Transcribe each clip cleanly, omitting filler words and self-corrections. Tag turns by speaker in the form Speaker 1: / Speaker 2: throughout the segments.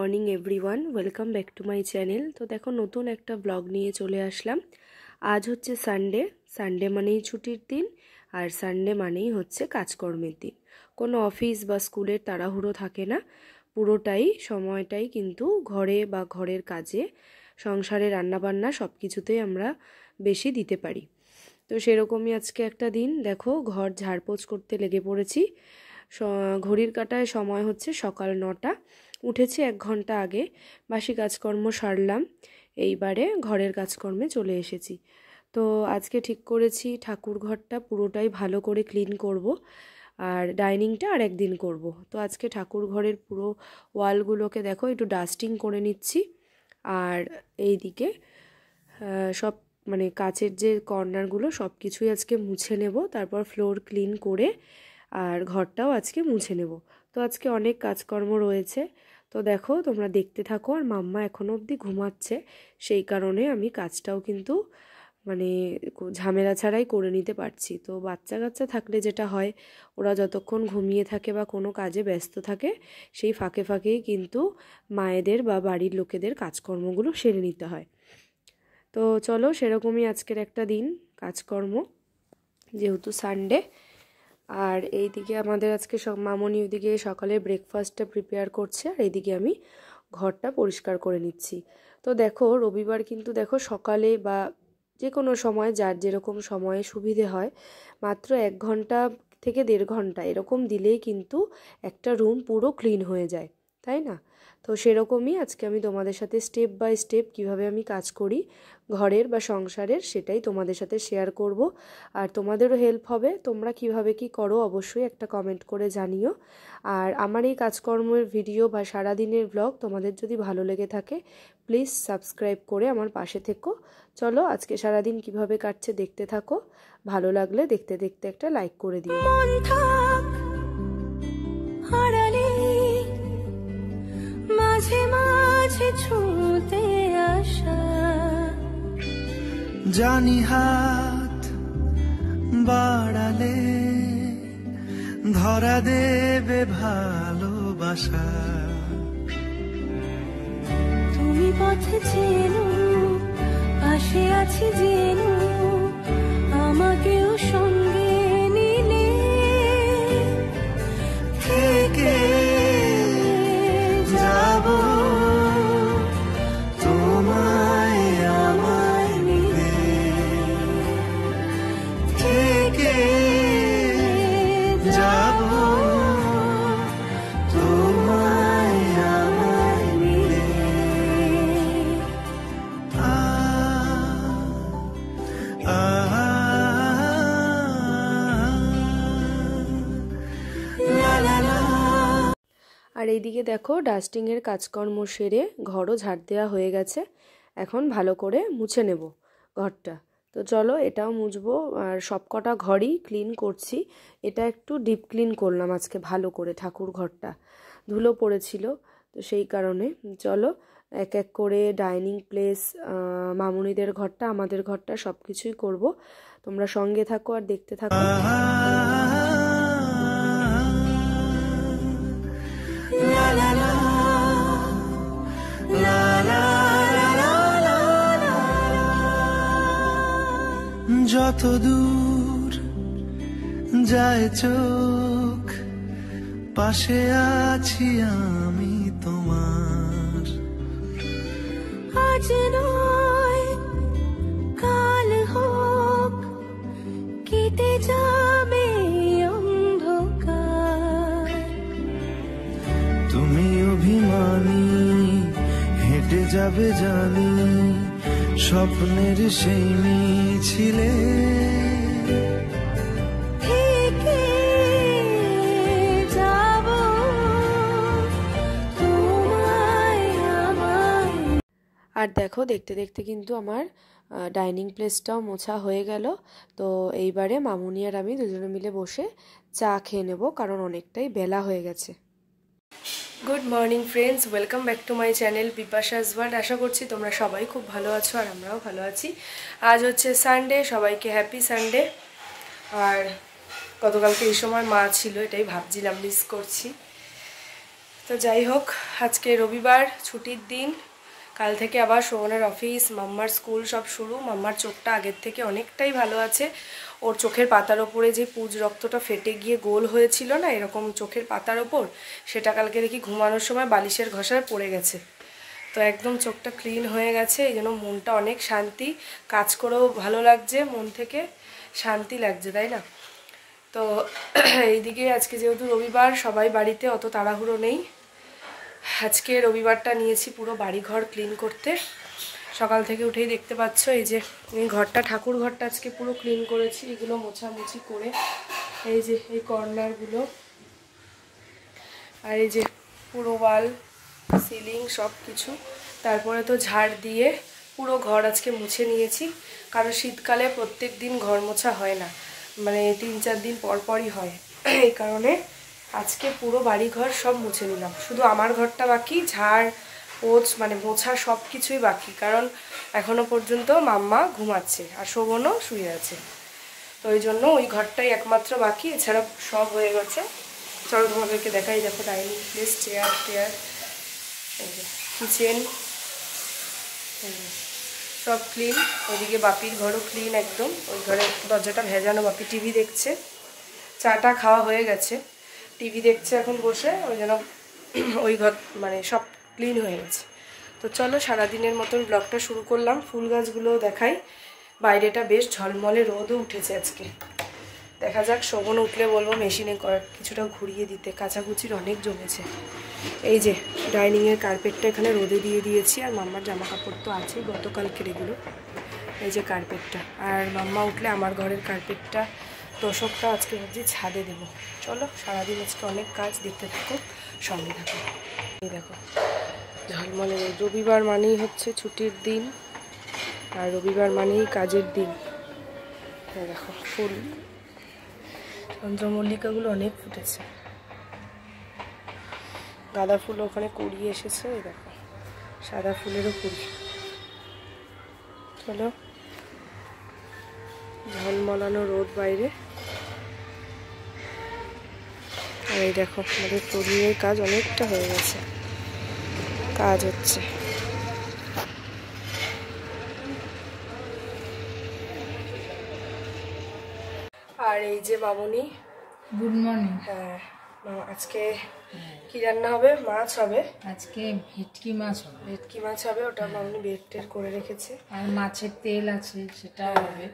Speaker 1: Morning everyone, welcome back to my channel. তো দেখো নতুন একটা ব্লগ নিয়ে চলে আসলাম। আজ হচ্ছে সানডে। সানডে মানেই ছুটির দিন, আর সানডে মানেই হচ্ছে কাজকর্মের দিন। কোনো অফিস বা স্কুলের তাড়াহুড়ো থাকে না, পুরোটাই সময়টাই কিন্তু ঘরে বা ঘরের কাজে, সংসারে রান্নাবান্না সব কিছুতেই আমরা বেশি দিতে পারি। তো সেরকমই আজকে একটা দিন, দেখো ঘর ঝাড়পোছ করতে লেগে পড়েছি। ঘড়ির কাঁটায় সময় হচ্ছে সকাল 9টা। উঠেছি 1 ঘন্টা আগে, বাসি কাজকর্ম সারলাম, এইবারে ঘরের কাজকর্মে চলে এসেছি। তো আজকে ঠিক করেছি ঠাকুর ঘরটা পুরোটাই ভালো করে ক্লিন করব, আর ডাইনিংটা আর একদিন করব। তো আজকে ঠাকুর ঘরের পুরো ওয়ালগুলোকে দেখো একটু ডাস্টিং করে নিচ্ছি, আর এইদিকে সব মানে কাচের যে কর্নারগুলো সব কিছুই আজকে মুছে নেব, তারপর ফ্লোর ক্লিন করে আর ঘরটাও আজকে মুছে নেব। তো আজকে অনেক কাজকর্ম রয়েছে, তো দেখো তোমরা দেখতে থাকো। আর মাম্মা এখনো অবধি ঘুমাচ্ছে, সেই কারণে আমি কাজটাও কিন্তু মানে ঝামেলা ছাড়াই করে নিতে পারছি। তো বাচ্চা কাচ্চা থাকলে যেটা হয়, ওরা যতক্ষণ ঘুমিয়ে থাকে বা কোনো কাজে ব্যস্ত থাকে, সেই ফাঁকে ফাঁকেই কিন্তু মায়েদের বা বাড়ির লোকেদের কাজকর্মগুলো সেরে নিতে হয়। তো চলো, সেরকমই আজকের একটা দিন কাজকর্ম, যেহেতু সানডে। আর এইদিকে আমাদের আজকে মামনি ওইদিকে সকালে ব্রেকফাস্টটা প্রিপেয়ার করছে, আর এইদিকে আমি ঘরটা পরিষ্কার করে নিচ্ছি। তো দেখো রবিবার কিন্তু দেখো সকালে বা যে কোনো সময় যার যেরকম সময়ে সুবিধে হয়, মাত্র 1 ঘন্টা থেকে 1.5 ঘন্টা এরকম দিলেই কিন্তু একটা রুম পুরো ক্লিন হয়ে যায়, তাই না? তো সেরকমই আজকে আমি তোমাদের সাথে স্টেপ বাই স্টেপ কিভাবে আমি কাজ করি ঘরের বা সংসারের, সেটাই তোমাদের সাথে শেয়ার করব। আর তোমাদেরও হেল্প হবে, তোমরা কিভাবে কি করো অবশ্যই একটা কমেন্ট করে জানিও। আর আমার এই কাজকর্মের ভিডিও বা সারাদিনের ব্লগ তোমাদের যদি ভালো লেগে থাকে, প্লিজ সাবস্ক্রাইব করে আমার পাশে থেকো। চলো আজকে সারাদিন কিভাবে কাটছে দেখতে থাকো, ভালো লাগলে দেখতে দেখতে একটা লাইক করে দিও।
Speaker 2: মাঝে মাঝে ছুঁতে আসা, জানি হাত বাড়ালে ধরা দেবে ভালোবাসা। তুমি পথে চেনো, পাশে আছি জেনো, আমাকেও সঙ্গে নিলে থেকে যাব তোমায় আমায় মিলে, থেকে যাব তোমায় আমায় মিলে।
Speaker 1: আর এইদিকে দেখো ডাস্টিংয়ের কাজকর্ম সেরে ঘরও ঝাড় দেওয়া হয়ে গেছে, এখন ভালো করে মুছে নেব ঘরটা। তো চলো এটাও মুছবো, আর সবকটা ঘরই ক্লিন করছি। এটা একটু ডিপ ক্লিন করলাম আজকে ভালো করে, ঠাকুর ঘরটা ধুলো পড়েছিল, তো সেই কারণে চলো এক এক করে ডাইনিং প্লেস, মামুনিদের ঘরটা, আমাদের ঘরটা সব কিছুই করবো। তোমরা সঙ্গে থাকো আর দেখতে থাকো।
Speaker 2: যত দূর যায় চোখ, পাশে আছি আমি তোমার। আজ নয় কাল হোক, কেটে যাবে অন্ধকার। তুমি অভিমানী হেঁটে যাবে জানি, স্বপ্নের সেই মিছিলে থেকে যাব তোমায় আমায়।
Speaker 1: আর দেখো দেখতে দেখতে কিন্তু আমার ডাইনিং প্লেসটাও মোছা হয়ে গেল। তো এইবারে মামুনি আর আমি দুজনে মিলে বসে চা খেয়ে নেব, কারণ অনেকটাই বেলা হয়ে গেছে। Good morning friends, welcome back to my channel Bipasha's world. আশা করছি তোমরা সবাই খুব ভালো আছো, আর আমরাও ভালো আছি। আজ হচ্ছে সানডে, সবাইকে হ্যাপি সানডে। আর গতকালকে এই সময় মা ছিল, এটাই ভাবছিলাম, মিস করছি। তো যাই হোক, আজকে রবিবার, ছুটির দিন। কাল থেকে আবার শোভনের অফিস, মাম্মার স্কুল সব শুরু। মাম্মার চোখটা আগের থেকে অনেকটাই ভালো আছে। ওর চোখের পাতার ওপরে যে পুজ রক্তটা ফেটে গিয়ে গোল হয়েছিল না এরকম চোখের পাতার ওপর, সেটা কালকে দেখি ঘুমানোর সময় বালিশের ঘষায় পড়ে গেছে। তো একদম চোখটা ক্লিন হয়ে গেছে, এই জন্য মনটা অনেক শান্তি, কাজ করেও ভালো লাগছে, মন থেকে শান্তি লাগছে, তাই না? তো এইদিকে আজকে যেহেতু রবিবার, সবাই বাড়িতে, অত তাড়াহুড়ো নেই। আজকে রবিবারটা নিয়েছি পুরো বাড়িঘর ক্লিন করতে। সকাল থেকে উঠেই দেখতে পাচ্ছ এই যে এই ঘরটা, ঠাকুর ঘরটা আজকে পুরো ক্লিন করেছি। এগুলো মোছামুছি করে এই যে এই কর্নারগুলো, আর এই যে পুরো ওয়াল, সিলিং সব কিছু। তারপরে তো ঝাড় দিয়ে পুরো ঘর আজকে মুছে নিয়েছি, কারণ শীতকালে প্রত্যেক দিন ঘর মোছা হয় না, মানে 3-4 দিন পর পরই হয়। এই কারণে আজকে পুরো বাড়িঘর সব মুছে নিলাম। শুধু আমার ঘরটা বাকি, ঝাড় পোছ মানে মোছা সব কিছুই বাকি, কারণ এখনো পর্যন্ত মাম্মা ঘুমাচ্ছে আর শোভনও শুয়ে আছে। তো ওই জন্য ওই ঘরটাই একমাত্র বাকি, এছাড়া সব হয়ে গেছে। চলো তোমাদেরকে দেখাই। দেখো ডাইনিং প্লেস, চেয়ার টেয়ার, কিচেন সব ক্লিন। ওইদিকে বাপির ঘরও ক্লিন একদম, ওই ঘরে দরজাটা ভেজানো, বাপি টিভি দেখছে। চাটা খাওয়া হয়ে গেছে, টিভি দেখছে এখন বসে, ওই জন্য ওই ঘর মানে সব ক্লিন হয়ে গেছে। তো চলো সারাদিনের মতন ব্লগটা শুরু করলাম। ফুল গাছগুলোও দেখাই। বাইরেটা বেশ ঝলমলে রোদও উঠেছে আজকে, দেখা যাক। শোভন উঠলে বলবো মেশিনে কিছুটা ঘুরিয়ে দিতে, কাচাকুচির অনেক জমেছে। এই যে ডাইনিংয়ের কার্পেটটা এখানে রোদে দিয়ে দিয়েছি, আর মাম্মার জামা কাপড় তো আছেই গতকালকের এগুলো। এই যে কার্পেটটা, আর মাম্মা উঠলে আমার ঘরের কার্পেটটা, তোষকটা আজকে ভাবছি ছাদে দেবো। চলো সারাদিন আজকে অনেক কাজ, দেখতে থাকো, সঙ্গে থাকো। এই দেখো ঝলমলে রবিবার মানেই হচ্ছে ছুটির দিন, আর রবিবার মানেই কাজের দিন। দেখো ফুল, চন্দ্রমল্লিকাগুলো অনেক ফুটেছে, গাঁদা ফুল ওখানে কুড়িয়ে এসেছে। এই দেখো সাদা ফুলেরও কুড়ি। চলো, ঝলমলানো রোদ বাইরে, আর এই দেখো আমাদের তরুণের কাজ অনেকটা হয়ে গেছে, কাজ হচ্ছে। আর এই যে মামনি,
Speaker 3: গুড মর্নিং।
Speaker 1: হ্যাঁ আজকে কি রান্না হবে? মাছ হবে
Speaker 3: আজকে ভেটকি মাছ হবে।
Speaker 1: ভেটকি মাছ হবে, ওটা মামনি বের টের করে রেখেছে।
Speaker 3: আর মাছের তেল আছে, সেটা হবে।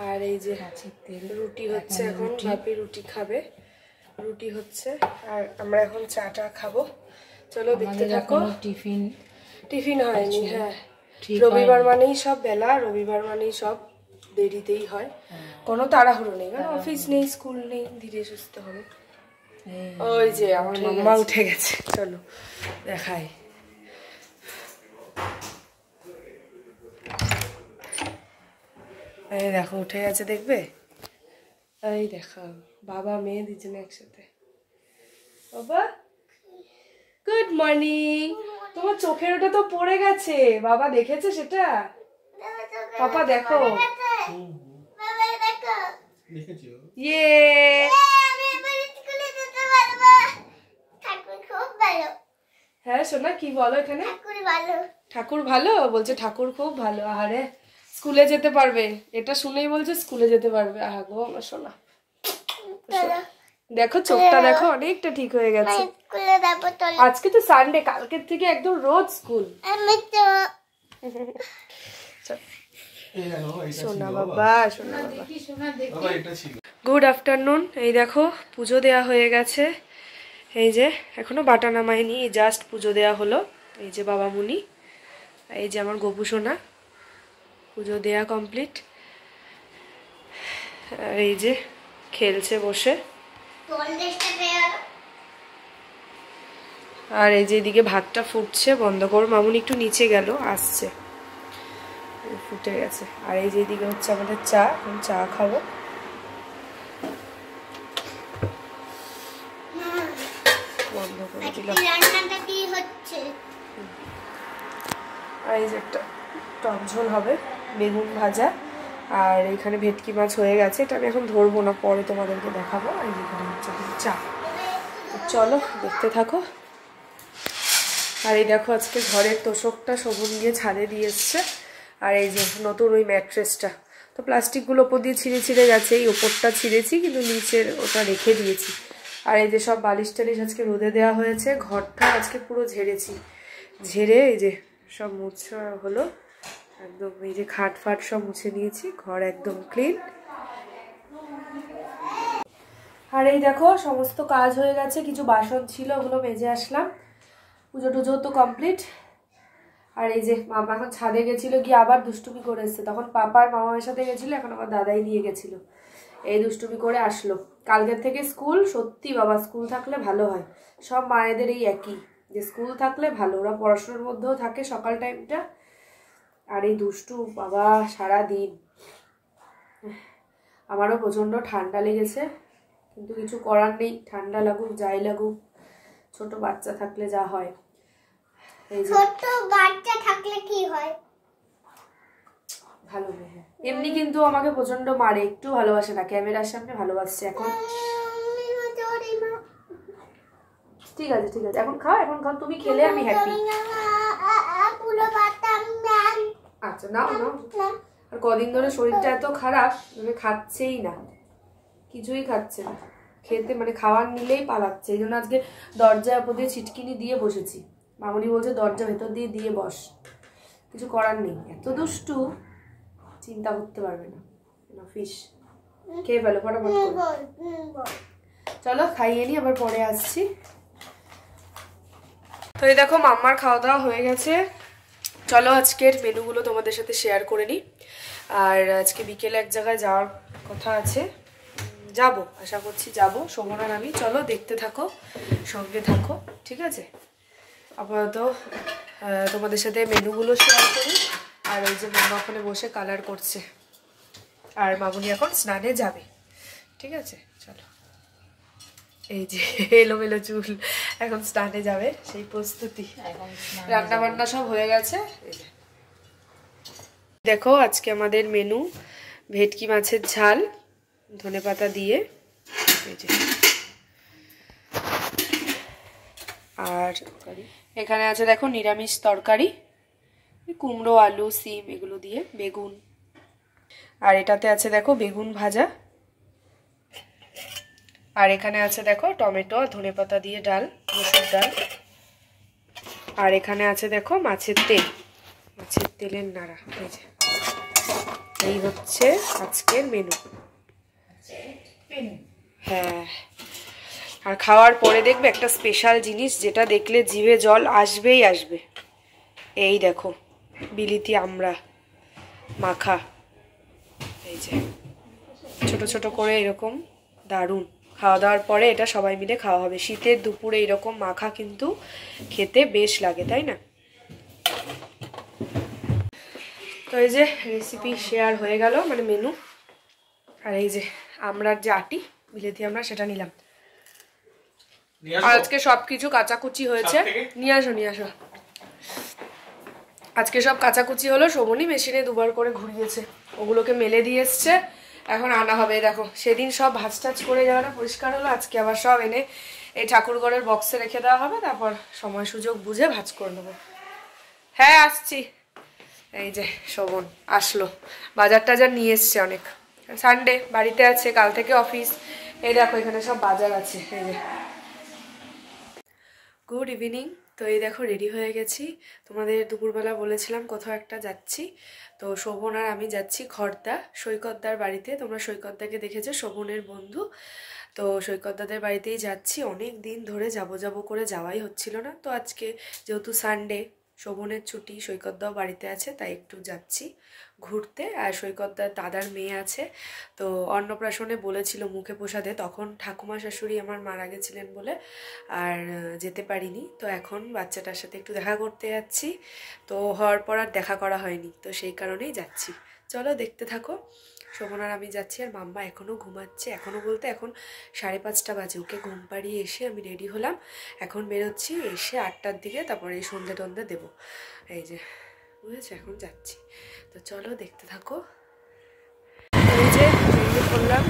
Speaker 1: আর এই যে
Speaker 3: মাছের তেল,
Speaker 1: রুটি হচ্ছে, এখন ভাপি রুটি খাবে, রুটি হচ্ছে, আর আমরা এখন চাটা খাবো। চলো দেখতে থাকো। টিফিন হয়নি, হ্যাঁ রবিবার মানেই সব বেলা, রবিবার মানেই সব দেরিতেই হয়, কোনো তাড়াহুড়ো নেই, কারণ অফিস নেই, স্কুল নেই, ধীরে সুস্থ হবে। ওই যে আমার মাম্মা উঠে গেছে, চলো দেখাই। এই দেখো উঠে গেছে, দেখবে? এই দেখো বাবা মেয়ে দুজনে একসাথে। বাবা গুড মর্নিং। তোমার চোখের ওটা তো পড়ে গেছে, বাবা দেখেছে সেটা? পাপা দেখো, ইয়ে হ্যাঁ সোনা, কি বলো এখানে? ঠাকুর ভালো বলছে, ঠাকুর খুব ভালো। আরে স্কুলে যেতে পারবে, এটা শুনেই বলছে স্কুলে যেতে পারবে। আহা গো আমার সোনা, দেখো চোখটা দেখো অনেকটা ঠিক হয়ে গেছে। আজকে তো সানডে, কালকের থেকে একদম রোজ স্কুল। সোনা বাবা, সোনা বাবা। Good afternoon. এই দেখো পুজো দেয়া হয়ে গেছে, এই যে এখনো বাটা নামায়নি, জাস্ট পুজো দেয়া হলো। এই যে বাবা মুনি, এই যে আমার গপু সোনা, পুজো দেয়া কমপ্লিট। আর এই যে খেলছে বসে, আর এই যে এদিকে ভাতটা ফুটছে, বন্ধ করো মামুনি, একটু নিচে গেল, আসছে, ফুটে গেছে। আর এই যে এদিকে হচ্ছে আমাদের চা, আমি চা খাবো। বন্ধ করে দিলাম। আর এই যে একটা টক ঝোল হবে, বেগুন ভাজা, আর এখানে ভেটকি মাছ হয়ে গেছে, এটা আমি এখন ধরবো না, পরে তোমাদেরকে দেখাবো। আর এখানে হচ্ছে চা। চলো দেখতে থাকো। আর এই দেখো আজকে ঘরের তোষকটা শোভন দিয়ে ছাদে দিয়ে এসছে। আর এই যে নতুন ওই ম্যাট্রেসটা, তো প্লাস্টিকগুলো ওপর দিয়ে ছিঁড়ে ছিঁড়ে গেছে, এই ওপরটা ছিঁড়েছি কিন্তু নিচের ওটা রেখে দিয়েছি। আর এই যে সব বালিশ টালিশ আজকে রোদে দেওয়া হয়েছে, ঘরটা আজকে পুরো ঝেড়েছি, ঝেড়ে এই যে সব মুছা হলো একদম, এই যে খাট ফাট সব মুছে নিয়েছি, ঘর একদম ক্লিন। আর এই দেখো সমস্ত কাজ হয়ে গেছে, কিছু বাসন ছিল ওগুলো মেজে আসলাম, পুজো টুজো তো কমপ্লিট। আর এই যে মামা এখন ছাদে গেছিলো, গিয়ে আবার দুষ্টুমি করে এসছে, তখন পাপার মামার সাথে গেছিলো, এখন আমার দাদাই নিয়ে গেছিলো, এই দুষ্টুমি করে আসলো। কালকের থেকে স্কুল, সত্যি বাবা স্কুল থাকলে ভালো হয়, সব মায়েদের এই একই যে স্কুল থাকলে ভালো, ওরা পড়াশোনার মধ্যেও থাকে সকাল টাইমটা। আর এই দুষ্টু বাবা সারা দিন। আমারও প্রচণ্ড ঠান্ডা লেগেছে, কিন্তু কিছু করার নেই, ঠান্ডা লাগুক যাই লাগুক, ছোট বাচ্চা থাকলে যা হয়।
Speaker 4: ছোট বাচ্চা থাকলে কি হয়?
Speaker 1: ভালো হয়। এমনি কিন্তু আমাকে প্রচন্ড মারে, একটু ভালোবাসে না, ক্যামেরার সামনে ভালোবাসছে এখন। ঠিক আছে ঠিক আছে, এখন খাও, এখন খাও, তুমি খেলে আমি হ্যাপি। আচ্ছা নাও নাও। আর কদিন ধরে শরীরটা এত খারাপ, মানে খাচ্ছেই না, কিছুই খাচ্ছে না, খেতে মানে খাওয়ার নিলেই পালাচ্ছে। এই জন্য আজকে দরজার উপর দিয়ে ছিটকিনি দিয়ে বসেছি, মামুনি বলছে দরজা ভেতর দিয়ে দিয়ে বস, কিছু করার নেই, এত দুষ্টু চিন্তা করতে পারবে না। ফিশ খেয়ে ফেলো ফটাফট করে। চলো খাইয়ে নি, আবার পরে আসছি। তো এই দেখো মাম্মার খাওয়া দাওয়া হয়ে গেছে, চলো আজকের মেনুগুলো তোমাদের সাথে শেয়ার করে নিই। আর আজকে বিকেলে এক জায়গায় যাওয়ার কথা আছে, যাব, আশা করছি যাব, শোভন আর আমি। চলো দেখতে থাকো, সঙ্গে থাকো, ঠিক আছে। আপাতত তোমাদের সাথে মেনুগুলো শেয়ার করি। আর ওই যে মামা ওখানে বসে কালার করছে, আর মামুনি এখন স্নানে যাবে, ঠিক আছে। চলো, এই যে এলোমেলো চুল, এখন স্নানে যাবে, সেই প্রস্তুতি, রান্না বান্না সব হয়ে গেছে। এই যে দেখো আজকে আমাদের মেনু ভেটকি মাছের ঝাল ধনেপাতা দিয়ে, এই যে, আর এখানে আছে দেখো নিরামিষ তরকারি, কুমড়ো আলু সিম এগুলো দিয়ে, বেগুন, আর এটাতে আছে দেখো বেগুন ভাজা, আর এখানে আছে দেখো টমেটো ধনেপাতা দিয়ে ডাল, মসুর ডাল, আর এখানে আছে দেখো মাছের তেল, মাছের তেলের নাড়া। এই যে এই হচ্ছে আজকের মেনু। হ্যাঁ, আর খাওয়ার পরে দেখবে একটা স্পেশাল জিনিস, যেটা দেখলে জিভে জল আসবেই আসবে। এই দেখো বিলিতি আমড়া মাখা, এই যে ছোট ছোট করে এরকম, দারুণ। খাওয়া দাওয়ার পরে এটা সবাই মিলে খাওয়া হবে, শীতের দুপুরে এরকম মাখা কিন্তু খেতে বেশ লাগে, তাই না? তো এই যে রেসিপি শেয়ার হয়ে গেল, মানে মেনু। আর এই যে আমড়ার যে আটি, বিলেতি আমরা সেটা নিলাম। আর আজকে সবকিছু কাচাকুচি হয়েছে, নিয়ে আসো নিয়ে আসো। আজকে সব কাচাকুচি হলো, শোভনই মেশিনে দুবার করে ঘুরিয়েছে, ওগুলোকে মেলে দিয়ে এসছে, এখন আনা হবে। দেখো সেদিন সব ভাজ টাজ করে জায়গাটা পরিষ্কার হলো, আজকে আবার সব এনে এই ঠাকুরঘরের বক্সে রেখে দেওয়া হবে, তারপর সময় সুযোগ বুঝে ভাজ করে নেবো। হ্যাঁ আসছি। এই যে শোভন আসলো, বাজার টাজার নিয়ে এসছে অনেক, সানডে বাড়িতে আছে, কাল থেকে অফিস। এই দেখো এখানে সব বাজার আছে। এই যে গুড ইভিনিং। তো এই দেখো রেডি হয়ে গেছি, তোমাদের দুপুরবেলা বলেছিলাম কোথাও একটা যাচ্ছি, তো শোভন আর আমি যাচ্ছি খড়দা সৈকতদার বাড়িতে। তোমরা সৈকতদাকে দেখেছো, শোভনের বন্ধু, তো সৈকতদাদের বাড়িতেই যাচ্ছি। অনেক দিন ধরে যাব করে যাওয়াই হচ্ছিল না, তো আজকে যেহেতু সানডে, শোভনের ছুটি, সৈকতদাও বাড়িতে আছে, তাই একটু যাচ্ছি ঘুরতে। আর সৈকতদার দাদার মেয়ে আছে, তো অন্নপ্রাশনে বলেছিল মুখে প্রসাদে, তখন ঠাকুমা শাশুড়ি আমার মারা গেছিলেন বলে আর যেতে পারিনি। তো এখন বাচ্চাটার সাথে একটু দেখা করতে যাচ্ছি, তো হওয়ার পর আর দেখা করা হয়নি, তো সেই কারণেই যাচ্ছি। চলো দেখতে থাকো। শোভন আর আমি যাচ্ছি, আর মাম্মা এখনও ঘুমাচ্ছে, এখনও বলতে এখন 5:30 বাজে। ওকে ঘুম পাড়িয়ে এসে আমি রেডি হলাম, এখন বেরোচ্ছি, এসে 8টার দিকে তারপরে এই সন্ধে টন্ধে দেবো। এই যে বুঝেছো, এখন যাচ্ছি, তো চলো দেখতে থাকো। এই যে বেরিয়ে পড়লাম,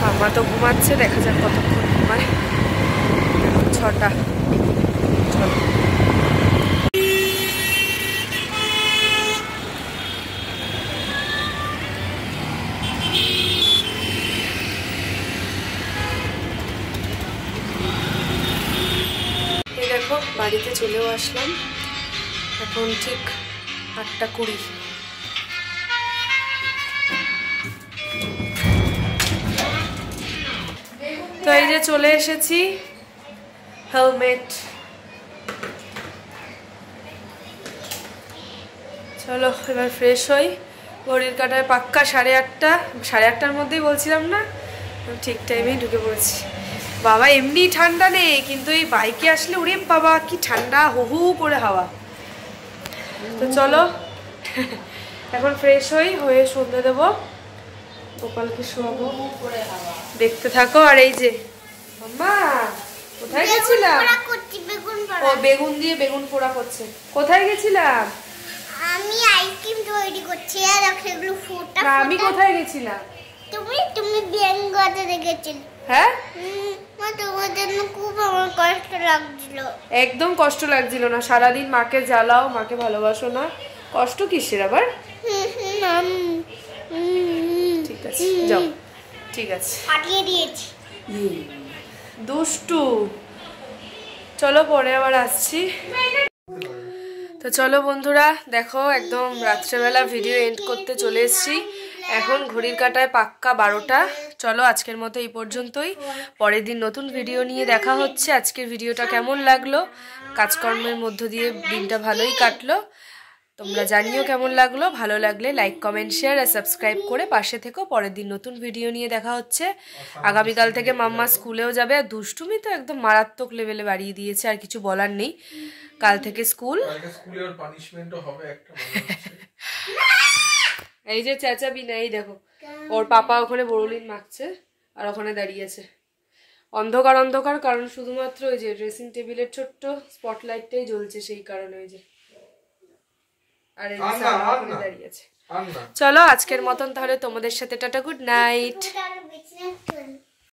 Speaker 1: মাম্মা তো ঘুমাচ্ছে, দেখা যাক কতক্ষণ ঘুমায়। এখন 6টা। চলো। এই দেখো বাড়িতে চলেও আসলাম, এখন ঠিক 8:20। তো এই যে চলে এসেছি, হেলমেট। চলো এবার ফ্রেশ হই। ঘড়ির কাঁটায় পাক্কা 8:30, 8:30টার মধ্যেই বলছিলাম না, ঠিক টাইমেই ঢুকে পড়েছি। বাবা এমনি ঠান্ডা নেই, কিন্তু এই বাইকে আসলে ওরে বাবা কি ঠান্ডা, হু হু করে হাওয়া। তো চলো এখন ফ্রেশ হয়ে সন্ধ্যে দেবো, গোপালকে শোয়াবো, দেখতে থাকো। আর এই যে মাম্মা কোথায় গেছিলাম? ও বেগুন দিয়ে বেগুন পোড়া করছে। কোথায় গেছিলাম?
Speaker 4: আমি আইসক্রিম তৈরি করছি আর এগুলো ফোটা।
Speaker 1: না আমি কোথায় গেছিলাম?
Speaker 4: তুমি বেঙ্গতে দেখেছিলে।
Speaker 1: হ্যাঁ
Speaker 4: মা তোমার জন্য খুব আমার কষ্ট লাগছিল।
Speaker 1: একদম কষ্ট লাগছিল না, সারাদিন মাকে জ্বালাও, মাকে ভালোবাসো না, কষ্ট কিসের আবার? ঠিক আছে যাও, ঠিক আছে
Speaker 4: পাঠিয়ে দিয়েছি।
Speaker 1: দুষ্টু। চলো পরে আবার আসছি। তো চলো বন্ধুরা, দেখো একদম রাত্রেবেলা ভিডিও এন্ড করতে চলে এসেছি। এখন ঘড়ির কাঁটায় পাক্কা 12টা। চলো আজকের মতো এই পর্যন্তই, পরের দিন নতুন ভিডিও নিয়ে দেখা হচ্ছে। আজকের ভিডিওটা কেমন লাগলো, কাজকর্মের মধ্য দিয়ে দিনটা ভালোই কাটলো, তোমরা জানিও কেমন লাগলো। ভালো লাগলে লাইক কমেন্ট শেয়ার আর সাবস্ক্রাইব করে পাশে থেকো। পরের দিন নতুন ভিডিও নিয়ে দেখা হচ্ছে। আগামীকাল থেকে মাম্মা স্কুলেও যাবে, আর দুষ্টুমি তো একদম মারাত্মক লেভেলে বাড়িয়ে দিয়েছে, আর কিছু বলার নেই। কাল থেকে স্কুল, এই যে চেঁচাবি না, এই দেখো ওর পাপা ওখানে বড়লিন মাখছে আর ওখানে দাঁড়িয়ে আছে অন্ধকার অন্ধকার, কারণ শুধুমাত্র ওই যে ড্রেসিং টেবিলের ছোট্ট স্পটলাইটটাই জ্বলছে, সেই কারণে ওই যে। আর এই যে দাঁড়িয়ে আছে। চলো আজকের মতন তাহলে তোমাদের সাথে টাটা, গুড নাইট।